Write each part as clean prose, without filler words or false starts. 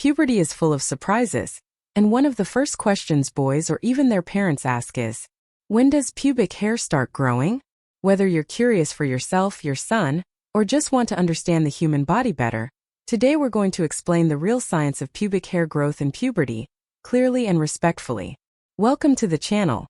Puberty is full of surprises, and one of the first questions boys or even their parents ask is, when does pubic hair start growing? Whether you're curious for yourself, your son, or just want to understand the human body better, today we're going to explain the real science of pubic hair growth and puberty, clearly and respectfully. Welcome to the channel.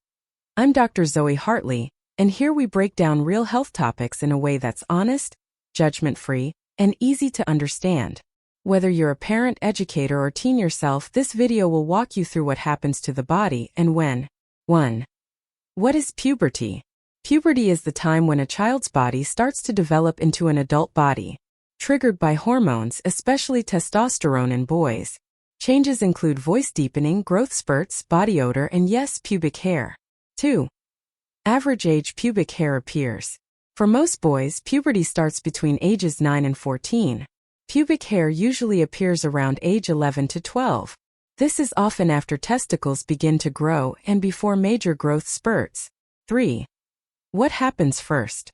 I'm Dr. Zoe Hartley, and here we break down real health topics in a way that's honest, judgment-free, and easy to understand. Whether you're a parent, educator, or teen yourself, this video will walk you through what happens to the body and when. 1. What is puberty? Puberty is the time when a child's body starts to develop into an adult body, triggered by hormones, especially testosterone in boys. Changes include voice deepening, growth spurts, body odor, and yes, pubic hair. 2. Average age pubic hair appears. For most boys, puberty starts between ages 9 and 14. Pubic hair usually appears around age 11 to 12. This is often after testicles begin to grow and before major growth spurts. 3. What happens first?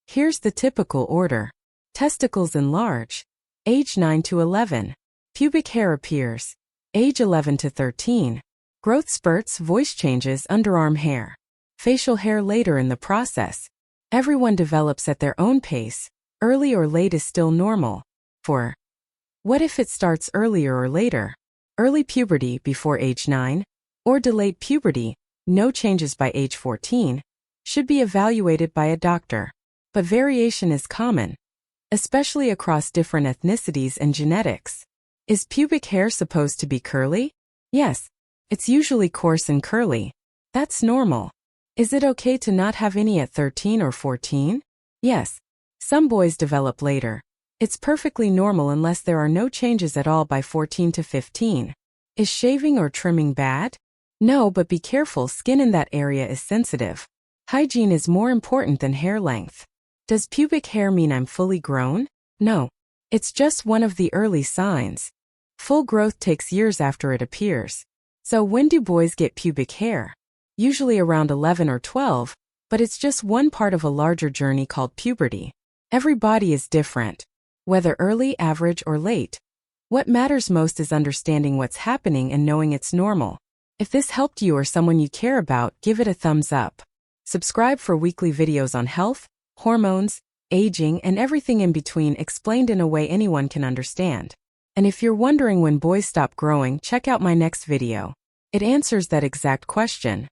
Here's the typical order. Testicles enlarge. Age 9 to 11. Pubic hair appears. Age 11 to 13. Growth spurts, voice changes, underarm hair. Facial hair later in the process. Everyone develops at their own pace. Early or late is still normal. 4. What if it starts earlier or later? Early puberty before age 9, or delayed puberty, no changes by age 14, should be evaluated by a doctor. But variation is common, especially across different ethnicities and genetics. Is pubic hair supposed to be curly? Yes. It's usually coarse and curly. That's normal. Is it okay to not have any at 13 or 14? Yes. Some boys develop later. It's perfectly normal unless there are no changes at all by 14 to 15. Is shaving or trimming bad? No, but be careful, skin in that area is sensitive. Hygiene is more important than hair length. Does pubic hair mean I'm fully grown? No. It's just one of the early signs. Full growth takes years after it appears. So when do boys get pubic hair? Usually around 11 or 12, but it's just one part of a larger journey called puberty. Every body is different, whether early, average, or late. What matters most is understanding what's happening and knowing it's normal. If this helped you or someone you care about, give it a thumbs up. Subscribe for weekly videos on health, hormones, aging, and everything in between explained in a way anyone can understand. And if you're wondering when boys stop growing, check out my next video. It answers that exact question.